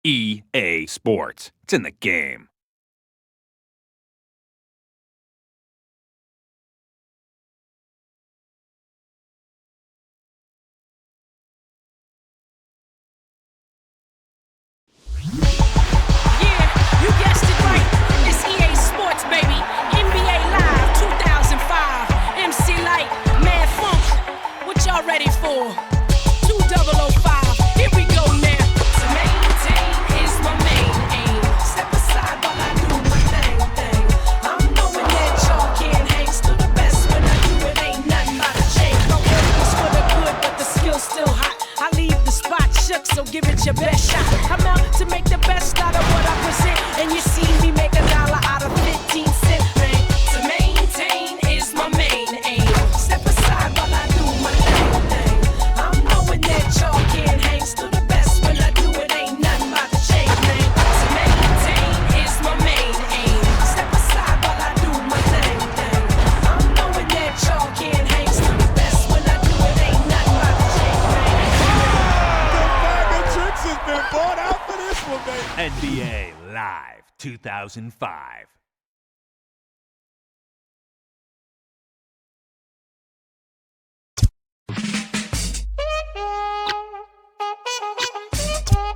EA Sports. It's in the game. You guessed it right. It's EA Sports, baby. NBA Live 2005. MC Light, Mad Funk. What y'all ready for? 2005. Here we go now. To maintain is my main aim. Step aside while I do my thing. I'm knowing that y'all can't hang. Still the best when I do it. Ain't nothing but a change. My work is for the good, but the skill's still hot. I leave the spot shook, so give it your best shot. I'm out to make the best out of what I present, and you see me make $1 out of 15 cents. To maintain is my main aim. Step aside while I do my thing. I'm knowing that y'all can't hang. Still the best when I do it. Ain't nothing about to change, man. To maintain is my main aim. Step aside while I do my thing. I'm knowing that y'all can't hang. Still the best when I do it. Ain't nothing about to change, man. Tricks has been bought out for this one, baby. NBA Live 2005.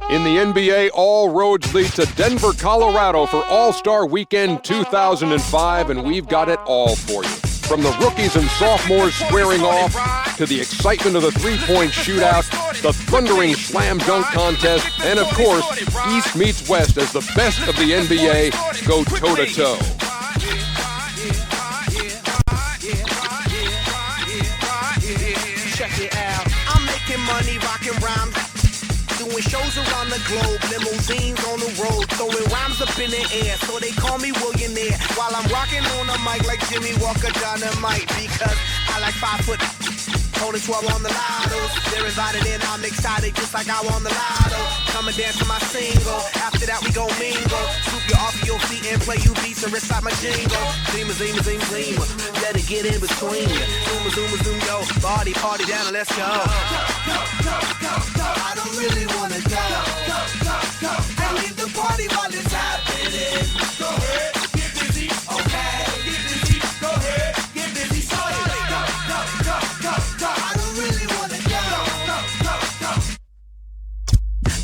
In the NBA, all roads lead to Denver, Colorado for All-Star Weekend 2005, and we've got it all for you. From the rookies and sophomores squaring off, to the excitement of the three-point shootout, the thundering slam dunk contest, and of course, East meets West as the best of the NBA go toe-to-toe. Check it out. I'm making money, rocking rhymes. Doing shows around the globe, limousines on the road, throwing rhymes up in the air, so they call me Willionaire. While I'm rocking on the mic like Jimmy Walker Dynamite, because I like 5 foot, holding 12 on the lottos. They're invited in, I'm excited, just like I won the lotto. Come and dance to my single, after that we gon' mingle. Swoop you off your feet and play you beats and recite my jingle. Zima, zima, zima, zima, let it get in between you. Zooma, zooma, zoom, yo, party down and let's go. I don't really wanna go. And leave the party while it's happening. Go ahead, get busy, okay. Get busy, go ahead, get busy. Sorry, go. I don't really wanna go.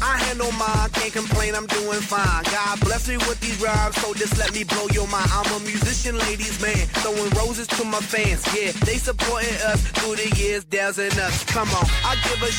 I handle mine, can't complain, I'm doing fine. God bless me with these rhymes, so just let me blow your mind. I'm a musician, ladies, man, throwing roses to my fans. Yeah, they supporting us through the years, Dells and us. Come on, I give a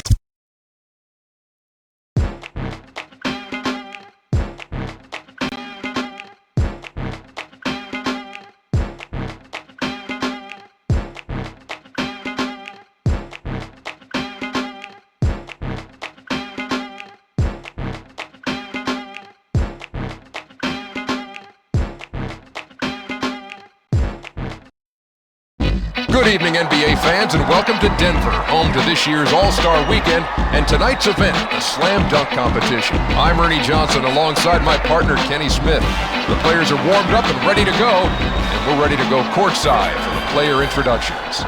Good evening, NBA fans, and welcome to Denver, home to this year's All-Star Weekend and tonight's event, the Slam Dunk Competition. I'm Ernie Johnson alongside my partner, Kenny Smith. The players are warmed up and ready to go, and we're ready to go courtside for the player introductions.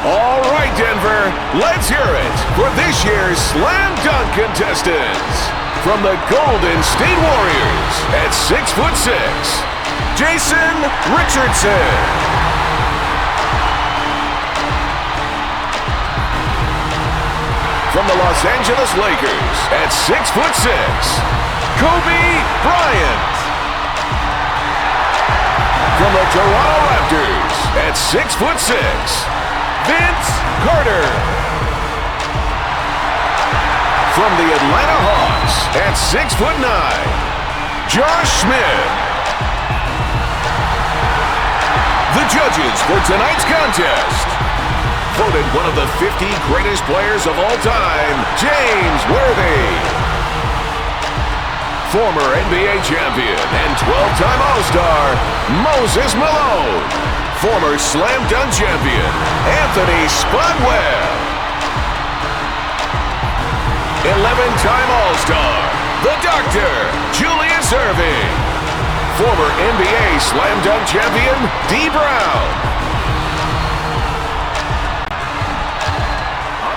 All right, Denver, let's hear it for this year's Slam Dunk contestants. From the Golden State Warriors at 6'6", Jason Richardson. From the Los Angeles Lakers at 6'6", Kobe Bryant. From the Toronto Raptors at 6'6", Vince Carter. From the Atlanta Hawks at 6'9", Josh Smith. The judges for tonight's contest. Voted one of the 50 greatest players of all time, James Worthy. Former NBA champion and 12-time All-Star, Moses Malone. Former Slam Dunk champion, Anthony Spudwell. 11-time All-Star, the Doctor, Julius Erving. Former NBA Slam Dunk champion, D. Brown.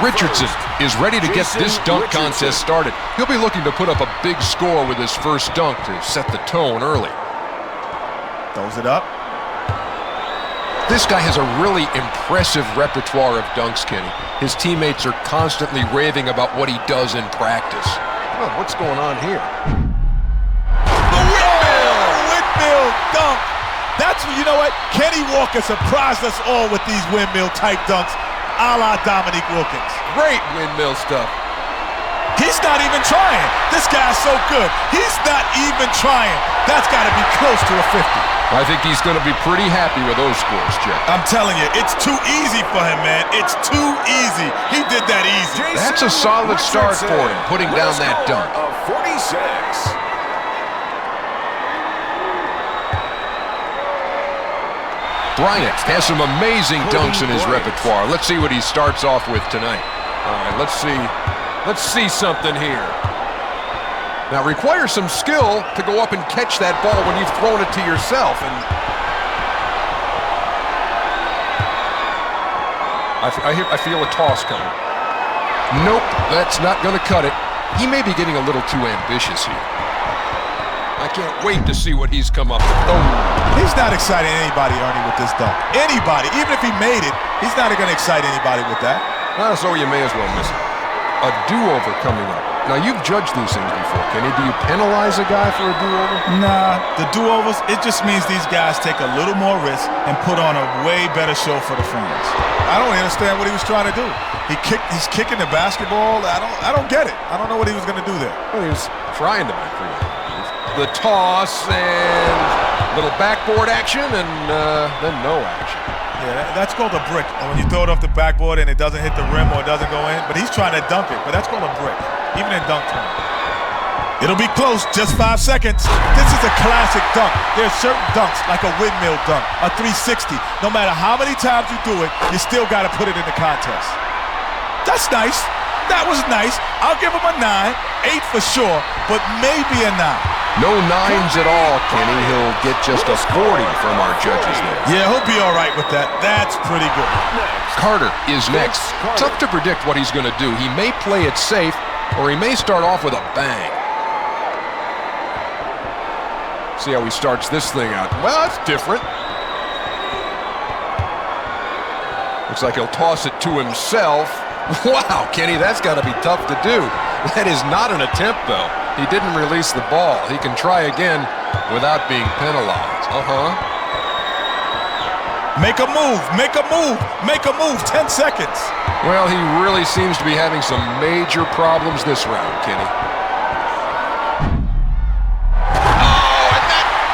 Richardson is ready to get this dunk contest started. He'll be looking to put up a big score with his first dunk to set the tone early. Throws it up. This guy has a really impressive repertoire of dunks, Kenny. His teammates are constantly raving about what he does in practice. Well, what's going on here? The windmill dunk. That's what, you know what? Kenny Walker surprised us all with these windmill-type dunks, a la Dominique Wilkins. Great windmill stuff. He's not even trying. This guy's so good. He's not even trying. That's got to be close to a 50. I think he's going to be pretty happy with those scores, Jeff. I'm telling you, it's too easy for him, man. It's too easy. He did that easy. That's a solid start for him, putting down that dunk. Of 46. Bryant has some amazing dunks in his repertoire. Let's see what he starts off with tonight. All right, let's see something here. Now, it requires some skill to go up and catch that ball when you've thrown it to yourself. And I feel a toss coming. Nope, that's not going to cut it. He may be getting a little too ambitious here. I can't wait to see what he's come up with. Oh. He's not exciting anybody, Ernie, with this dunk. Anybody, even if he made it, he's not going to excite anybody with that. So you may as well miss it. A do-over coming up. Now, you've judged these things before, Kenny. Do you penalize a guy for a do-over? Nah, the do-overs, it just means these guys take a little more risk and put on a way better show for the fans. I don't understand what he was trying to do. He's kicking the basketball. I don't get it. I don't know what he was going to do there. Well, he was trying to be creative. The toss and little backboard action and then no action. Yeah, that's called a brick. And when you throw it off the backboard and it doesn't hit the rim or it doesn't go in, but he's trying to dunk it, but that's called a brick, even in dunk terms. It'll be close, just 5 seconds. This is a classic dunk. There's certain dunks, like a windmill dunk, a 360. No matter how many times you do it, you still got to put it in the contest. That's nice. That was nice. I'll give him a 9, 8 for sure, but maybe a 9. No 9s at all, Kenny. He'll get just a 40 from our judges there. Yeah, he'll be all right with that. That's pretty good. Carter is next. Tough to predict what he's going to do. He may play it safe, or he may start off with a bang. See how he starts this thing out. Well, it's different. Looks like he'll toss it to himself. Wow, Kenny, that's got to be tough to do. That is not an attempt, though. He didn't release the ball. He can try again without being penalized. Make a move, make a move, make a move, 10 seconds. Well, he really seems to be having some major problems this round, Kenny. Oh, and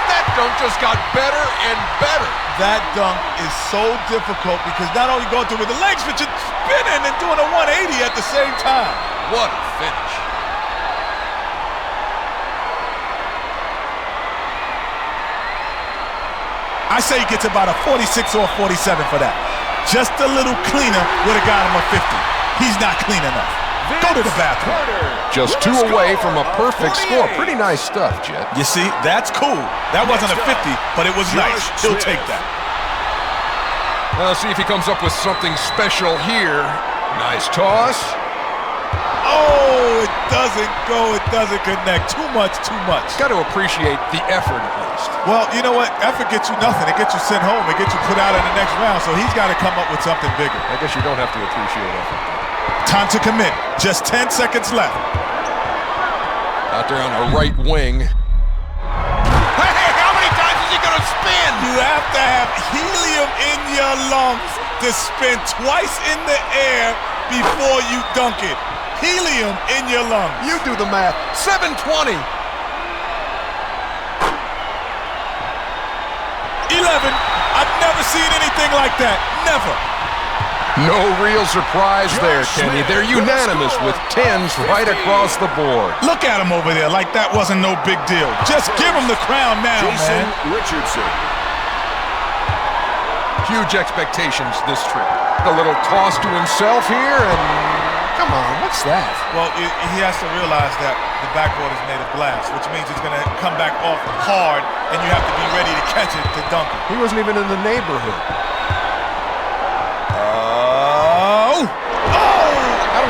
that dunk just got better and better. That dunk is so difficult because not only going through with the legs, but you're spinning and doing a 180 at the same time. What a finish. I say he gets about a 46 or 47 for that. Just a little cleaner would have got him a 50. He's not clean enough. Go to the bathroom. Just 2 away from a perfect score. Pretty nice stuff, Jet. You see, that's cool. That wasn't a 50, but it was nice. He'll take that. Let's see if he comes up with something special here. Nice toss. Oh, it doesn't go. It doesn't connect. Too much, too much. Got to appreciate the effort at least. Well, you know what? Effort gets you nothing. It gets you sent home. It gets you put out in the next round. So he's got to come up with something bigger. I guess you don't have to appreciate effort. Time to commit. Just 10 seconds left. Out there on the right wing. Hey, how many times is he going to spin? You have to have helium in your lungs to spin twice in the air before you dunk it. Helium in your lungs. You do the math. 720. 11. I've never seen anything like that. Never. No real surprise there, Kenny. They're unanimous with 10s right across the board. Look at him over there like that wasn't no big deal. Just give him the crown now, Jason man. Richardson. Huge expectations this trip. The little toss to himself here, and come on, what's that? Well, he has to realize that the backboard is made of glass, which means it's going to come back off hard, and you have to be ready to catch it to dunk it. He wasn't even in the neighborhood.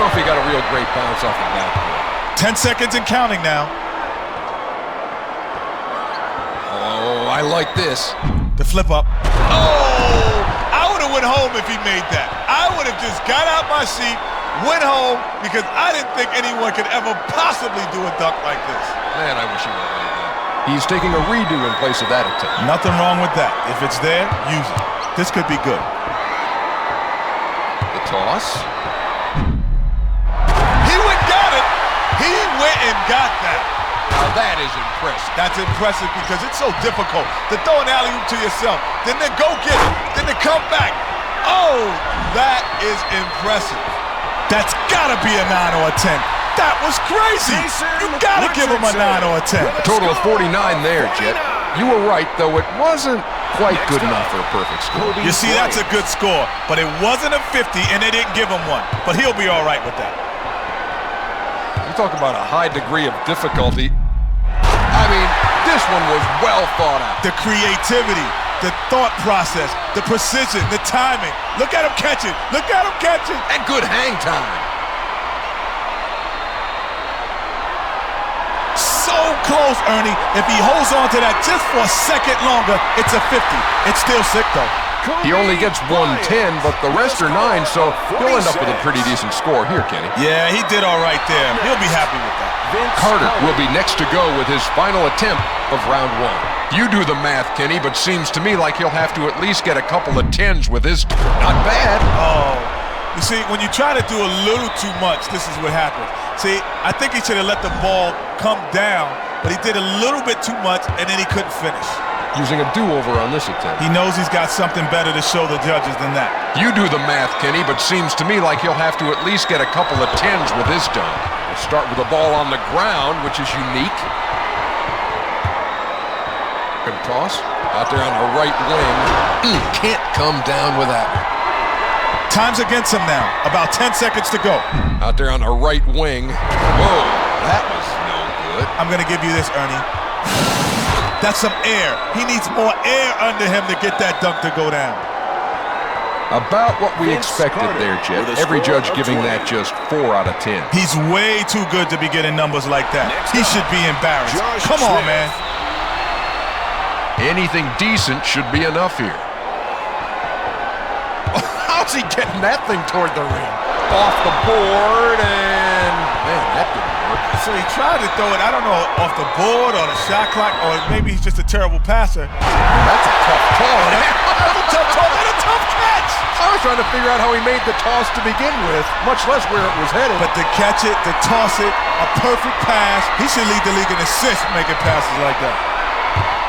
know if he got a real great bounce off the backboard. 10 seconds and counting now. Oh, I like this. The flip up. Oh! I would have went home if he made that. I would have just got out my seat, went home, because I didn't think anyone could ever possibly do a dunk like this. Man, I wish he would have made that. He's taking a redo in place of that attempt. Nothing wrong with that. If it's there, use it. This could be good. The toss. He went and got it. He went and got that. Now that is impressive. That's impressive because it's so difficult to throw an alley-oop to yourself, then go get it, then to come back. Oh, that is impressive. That's gotta be a 9 or a 10. That was crazy. You gotta give him a 9 or a 10. A total of 49 there, Jet. You were right, though it wasn't quite good enough for a perfect score. You see, that's a good score, but it wasn't a 50, and they didn't give him one. But he'll be all right with that. You talk about a high degree of difficulty. I mean, this one was well thought out. The creativity, the thought process, the precision, the timing. Look at him catch it. Look at him catch it. And good hang time. So close, Ernie. If he holds on to that just for a second longer, it's a 50. It's still sick, though. He only gets 110, but the rest are 9, so he'll end up with a pretty decent score here, Kenny. Yeah, he did all right there. He'll be happy with that. Carter will be next to go with his final attempt of round 1. You do the math, Kenny, but seems to me like he'll have to at least get a couple of 10s with his. Not bad. Oh, you see, when you try to do a little too much, this is what happens. See, I think he should have let the ball come down, but he did a little bit too much, and then he couldn't finish. Using a do-over on this attempt. He knows he's got something better to show the judges than that. You do the math, Kenny, but seems to me like he'll have to at least get a couple of 10s with his done. We'll start with the ball on the ground, which is unique. Good toss. Out there on the right wing. Can't come down with that one. Time's against him now. About 10 seconds to go. Out there on the right wing. Whoa, that was no good. I'm going to give you this, Ernie. That's some air. He needs more air under him to get that dunk to go down. About what we expected there, Jet. Every judge giving that just 4 out of 10. He's way too good to be getting numbers like that. He should be embarrassed. Come on, man. Anything decent should be enough here. How's he getting that thing toward the rim? Off the board, and man, that didn't work. So he tried to throw it, I don't know, off the board or the shot clock, or maybe he's just a terrible passer. That's a tough toss. That's a tough toss and a tough catch. I was trying to figure out how he made the toss to begin with, much less where it was headed. But to catch it, to toss it, a perfect pass, he should lead the league in assists making passes like that.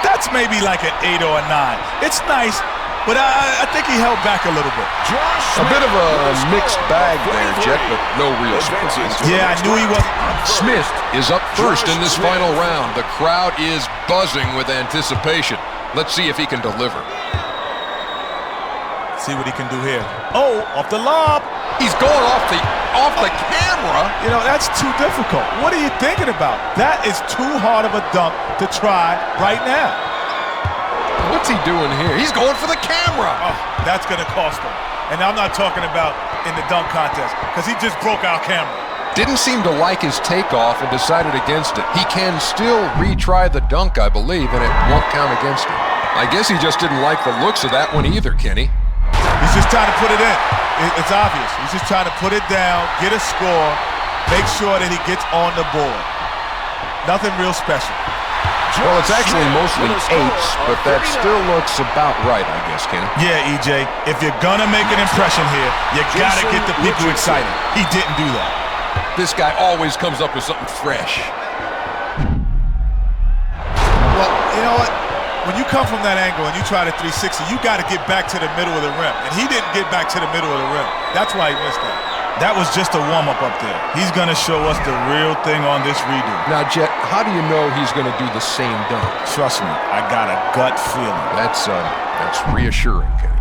That's maybe like an 8 or a 9. It's nice, but I think he held back a little bit. A bit of a mixed bag there, Jet, but no real surprise. Yeah, I knew he wasn't. Smith is up first in this final round. The crowd is buzzing with anticipation. Let's see if he can deliver. See what he can do here. Oh, off the lob. He's going off the camera. You know, that's too difficult. What are you thinking about? That is too hard of a dunk to try right now. What's he doing here? He's going for the camera. Oh, that's going to cost him. And I'm not talking about in the dunk contest because he just broke our camera. Didn't seem to like his takeoff and decided against it. He can still retry the dunk, I believe, and it won't count against him. I guess he just didn't like the looks of that one either, Kenny. He's just trying to put it in. It's obvious. He's just trying to put it down, get a score, make sure that he gets on the board. Nothing real special. Well, it's actually mostly 8s, but that still looks about right, I guess, Kenny. Yeah, EJ, if you're gonna make an impression here, you gotta get the people excited. He didn't do that. This guy always comes up with something fresh. Well, you know what? When you come from that angle and you try to 360, you gotta get back to the middle of the rim. And he didn't get back to the middle of the rim. That's why he missed that. That was just a warm-up up there. He's gonna show us the real thing on this redo. Now, Jet, how do you know he's gonna do the same dunk? Trust me, I got a gut feeling. That's reassuring, Kenny.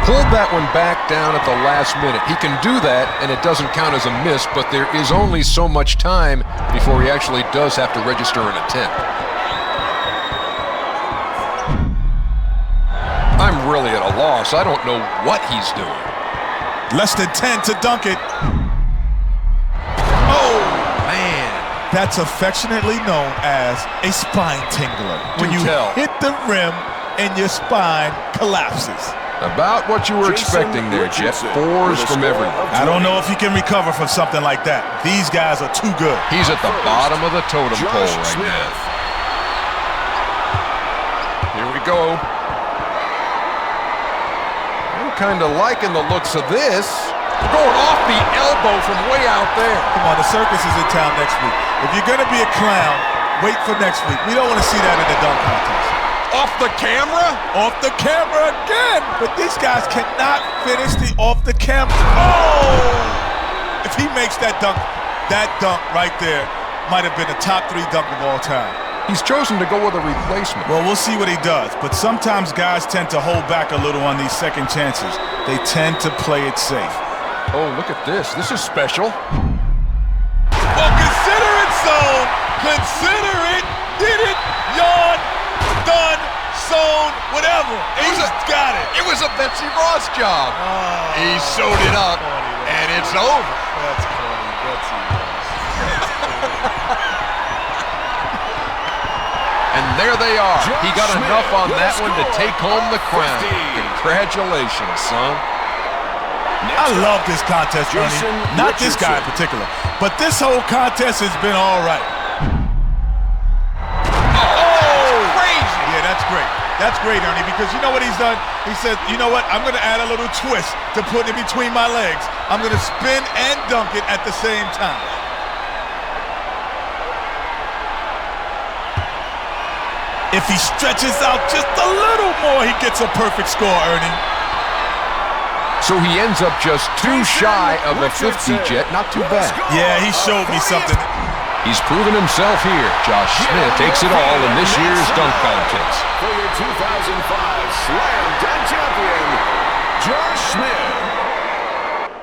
Pulled that one back down at the last minute. He can do that, and it doesn't count as a miss, but there is only so much time before he actually does have to register an attempt. I'm really at a loss. I don't know what he's doing. Less than 10 to dunk it. That's affectionately known as a spine tingler. When you hit the rim and your spine collapses. About what you were expecting there, Jet. Fours from everyone. I don't know if he can recover from something like that. These guys are too good. He's at the bottom of the totem pole right now. Here we go. I'm kind of liking the looks of this. Going off the elbow from way out there. Come on, the circus is in town next week. If you're going to be a clown, wait for next week. We don't want to see that in the dunk contest. Off the camera? Off the camera again. But these guys cannot finish the off the camera. Oh! If he makes that dunk right there might have been the top 3 dunk of all time. He's chosen to go with a replacement. Well, we'll see what he does. But sometimes guys tend to hold back a little on these second chances. They tend to play it safe. Oh, look at this. This is special. Well, consider it zone. Consider it. Did it. Yawn. Done. Zone. Whatever. He's got it. It was a Betsy Ross job. He sewed it up, and it's over. That's funny. Betsy Ross. And there they are. He got enough on that one to take home the crown. Congratulations, son. I love this contest, Ernie. Not this guy in particular, but this whole contest has been all right. Oh, crazy! Yeah, that's great. That's great, Ernie, because you know what he's done? He said, you know what? I'm going to add a little twist to put in between my legs. I'm going to spin and dunk it at the same time. If he stretches out just a little more, he gets a perfect score, Ernie. So he ends up just 2 shy of a 50, Jet. Not too bad. Yeah, he showed me something. He's proven himself here. Josh Smith takes it all in this year's dunk contest. For your 2005 Slam Dunk Champion, Josh Smith.